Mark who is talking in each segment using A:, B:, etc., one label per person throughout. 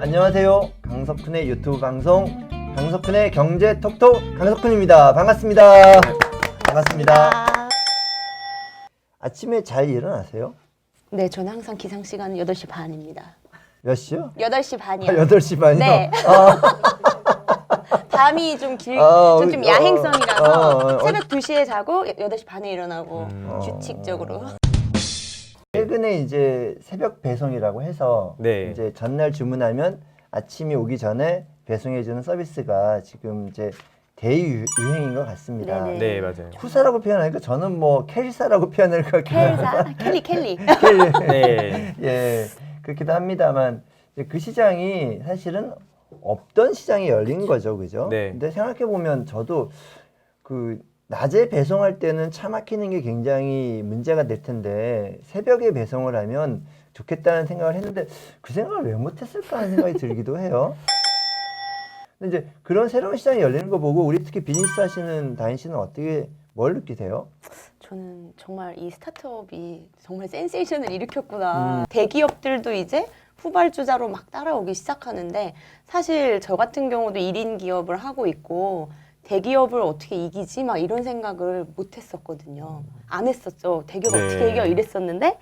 A: 안녕하세요. 강석훈의 유튜브 방송 강석훈의 경제 톡톡 강석훈입니다. 반갑습니다. 반갑습니다. 아침에 잘 일어나세요?
B: 네, 저는 항상 기상 시간은 8시 반입니다.
A: 몇 시요?
B: 8시 반이요.
A: 8시 반이요?
B: 네. 밤이 좀 저 좀 야행성이라서 새벽 2시에 자고 8시 반에 일어나고 규칙적으로.
A: 최근에 이제 새벽 배송이라고 해서
C: 네.
A: 이제 전날 주문하면 아침이 오기 전에 배송해주는 서비스가 지금 이제 대유행인 것 같습니다.
B: 네네.
C: 네, 맞아요.
A: 후사라고 표현하니까 저는 뭐 캐리사라고 표현할 것 같긴
B: 켈사? 켈리.
C: 네.
A: 예, 그렇기도 합니다만 이제 그 시장이 사실은 없던 시장이 열린 거죠, 그죠?
C: 네.
A: 근데 생각해 보면 저도 그 낮에 배송할 때는 차 막히는 게 굉장히 문제가 될 텐데 새벽에 배송을 하면 좋겠다는 생각을 했는데 그 생각을 왜 못했을까 하는 생각이 들기도 해요. 근데 이제 그런 새로운 시장이 열리는 거 보고 우리 특히 비즈니스 하시는 다인 씨는 어떻게 뭘 느끼세요?
B: 저는 정말 이 스타트업이 정말 센세이션을 일으켰구나. 대기업들도 이제 후발주자로 막 따라오기 시작하는데 사실 저 같은 경우도 1인 기업을 하고 있고 대기업을 어떻게 이기지? 막 이런 생각을 못 했었거든요. 안 했었죠. 대기업
C: 네.
B: 어떻게 이겨? 이랬었는데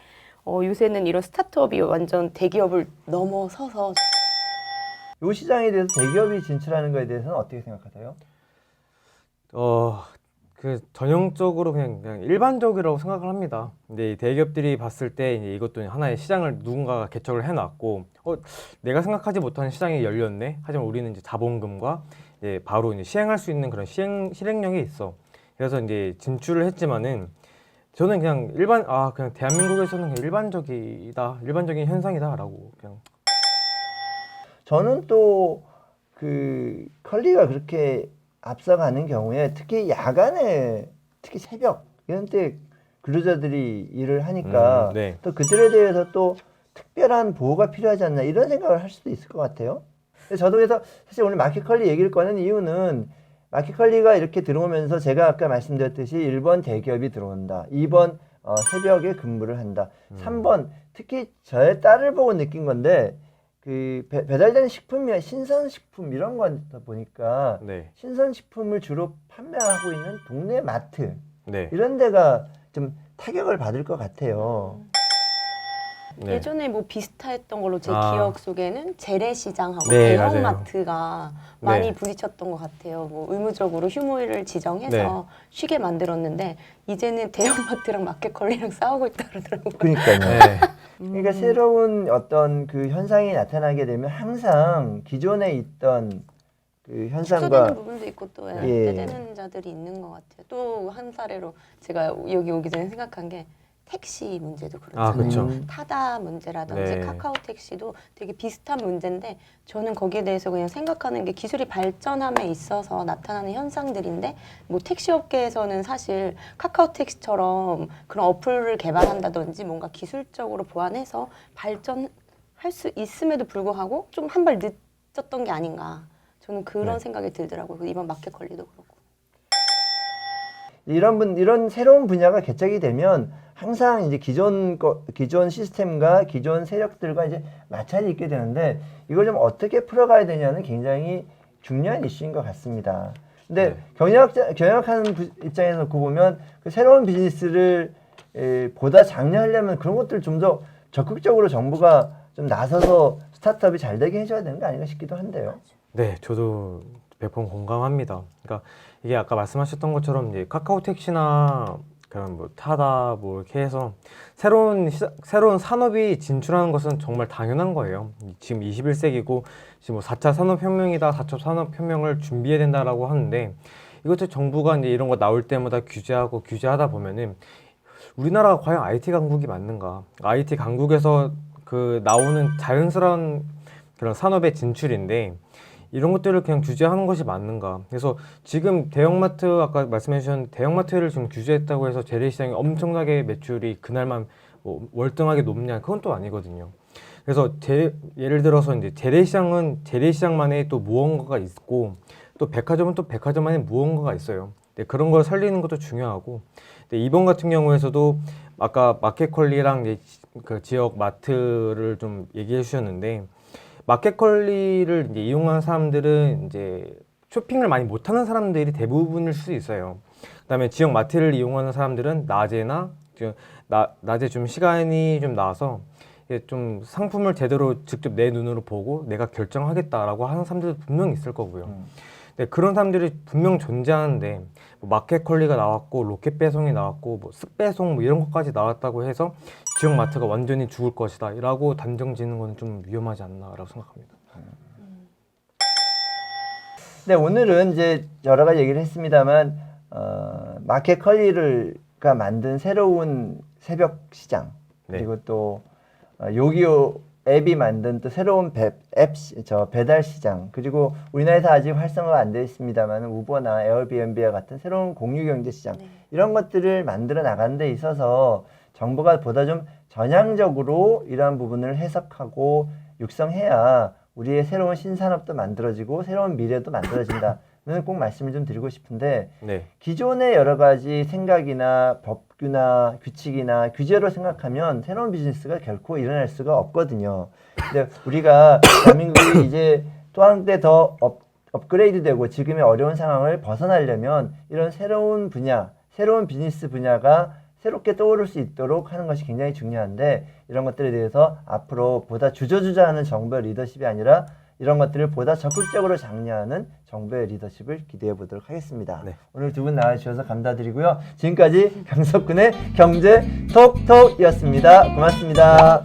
B: 요새는 이런 스타트업이 완전 대기업을 넘어서서
A: 이 시장에 대해서 대기업이 진출하는 거에 대해서는 어떻게 생각하세요?
C: 그 전형적으로 그냥 일반적이라고 생각을 합니다. 근데 이 대기업들이 봤을 때 이제 이것도 하나의 시장을 누군가가 개척을 해놨고, 내가 생각하지 못한 시장이 열렸네. 하지만 우리는 이제 자본금과 이제 바로 이제 시행할 수 있는 그런 실행력이 있어. 그래서 이제 진출을 했지만은 저는 그냥 그냥 대한민국에서는 그냥 일반적인 현상이다라고 그냥.
A: 저는 또 그 컬리가 그렇게 앞서가는 경우에 특히 야간에 특히 새벽 이런 때 근로자들이 일을 하니까
C: 네.
A: 또 그들에 대해서 또 특별한 보호가 필요하지 않나 이런 생각을 할 수도 있을 것 같아요. 저도 그래서 사실 오늘 마켓컬리 얘기를 꺼낸 이유는 마켓컬리가 이렇게 들어오면서 제가 아까 말씀드렸듯이 1번 대기업이 들어온다. 2번 새벽에 근무를 한다. 3번 특히 저의 딸을 보고 느낀 건데 그 배달되는 식품이 신선식품 이런 거다 보니까
C: 네.
A: 신선식품을 주로 판매하고 있는 동네 마트
C: 네.
A: 이런 데가 좀 타격을 받을 것 같아요.
C: 네.
B: 예전에 뭐 비슷했던 걸로 제
C: 아.
B: 기억 속에는 재래시장하고
C: 네, 맞아요.
B: 대형마트가 많이
C: 네.
B: 부딪혔던 것 같아요. 뭐 의무적으로 휴무일을 지정해서
C: 네.
B: 쉬게 만들었는데 이제는 대형마트랑 마켓컬리랑 싸우고 있다 그러더라고요.
A: 그러니까요.
C: 네.
A: 그러니까 새로운 어떤 그 현상이 나타나게 되면 항상 기존에 있던 그
B: 축소되는
A: 현상과
B: 부분도 있고 또
A: 예.
B: 떼되는 자들이 있는 것 같아요. 또 한 사례로 제가 여기 오기 전에 생각한 게 택시 문제도 그렇잖아요.
C: 그렇죠.
B: 타다 문제라든지
C: 네.
B: 카카오 택시도 되게 비슷한 문제인데 저는 거기에 대해서 그냥 생각하는 게 기술이 발전함에 있어서 나타나는 현상들인데 뭐 택시 업계에서는 사실 카카오 택시처럼 그런 어플을 개발한다든지 뭔가 기술적으로 보완해서 발전할 수 있음에도 불구하고 좀 한 발 늦었던 게 아닌가 저는 그런
C: 네.
B: 생각이 들더라고요. 이번 마켓컬리도 그렇고.
A: 이런 새로운 분야가 개척이 되면 항상 이제 기존 시스템과 기존 세력들과 이제 마찰이 있게 되는데 이걸 좀 어떻게 풀어가야 되냐는 굉장히 중요한 이슈인 것 같습니다. 근데
C: 네.
A: 경영하는 입장에서 놓고 보면 그 새로운 비즈니스를 보다 장려하려면 그런 것들 좀 더 적극적으로 정부가 좀 나서서 스타트업이 잘 되게 해줘야 되는 거 아닌가 싶기도 한데요.
C: 네, 저도 100% 공감합니다. 그러니까 이게 아까 말씀하셨던 것처럼 이제 카카오 택시나 그런 뭐 타다 뭐 이렇게 해서 새로운 산업이 진출하는 것은 정말 당연한 거예요. 지금 21세기고 지금 뭐 4차 산업혁명이다, 4차 산업혁명을 준비해야 된다라고 하는데 이것도 정부가 이제 이런 거 나올 때마다 규제하다 보면은 우리나라가 과연 IT 강국이 맞는가? IT 강국에서 그 나오는 자연스러운 그런 산업의 진출인데 이런 것들을 그냥 규제하는 것이 맞는가? 그래서 지금 대형마트 아까 말씀해 주셨는데 대형마트를 지금 규제했다고 해서 재래시장이 엄청나게 매출이 그날만 뭐 월등하게 높냐? 그건 또 아니거든요. 그래서 예를 들어서 이제 재래시장은 재래시장만의 또 무언가가 있고 또 백화점은 또 백화점만의 무언가가 있어요. 그런 걸 살리는 것도 중요하고 이번 같은 경우에서도 아까 마켓컬리랑 그 지역 마트를 좀 얘기해 주셨는데 마켓컬리를 이제 이용하는 사람들은 이제 쇼핑을 많이 못하는 사람들이 대부분일 수 있어요. 그다음에 지역 마트를 이용하는 사람들은 낮에 좀 시간이 좀 나와서 이게 좀 상품을 제대로 직접 내 눈으로 보고 내가 결정하겠다라고 하는 사람들도 분명 있을 거고요. 네, 그런 사람들이 분명 존재하는데 뭐 마켓컬리가 나왔고 로켓 배송이 나왔고 뭐 쓱배송 뭐 이런 것까지 나왔다고 해서 지역 마트가 완전히 죽을 것이다라고 단정 짓는 건 좀 위험하지 않나라고 생각합니다.
A: 네, 오늘은 이제 여러 가지 얘기를 했습니다만 마켓컬리가 만든 새로운 새벽 시장
C: 네.
A: 그리고 또 요기요 앱이 만든 또 새로운 배달 시장 그리고 우리나라에서 아직 활성화가 안 되어 있습니다만 우버나 에어비앤비와 같은 새로운 공유 경제 시장
B: 네.
A: 이런 것들을 만들어 나가는 데 있어서 정부가 보다 좀 전향적으로 이러한 부분을 해석하고 육성해야 우리의 새로운 신산업도 만들어지고 새로운 미래도 만들어진다는 꼭 말씀을 좀 드리고 싶은데
C: 네. 기존의
A: 기존의 여러 가지 생각이나 법규나 규칙이나 규제로 생각하면 새로운 비즈니스가 결코 일어날 수가 없거든요. 근데 우리가 대한민국이 이제 또 한때 더 업그레이드되고 지금의 어려운 상황을 벗어나려면 이런 새로운 분야, 새로운 비즈니스 분야가 새롭게 떠오를 수 있도록 하는 것이 굉장히 중요한데 이런 것들에 대해서 앞으로 보다 주저주저하는 정부의 리더십이 아니라 이런 것들을 보다 적극적으로 장려하는 정부의 리더십을 기대해 보도록 하겠습니다.
C: 네.
A: 오늘 두 분 나와주셔서 감사드리고요. 지금까지 강석군의 경제 톡톡이었습니다. 고맙습니다.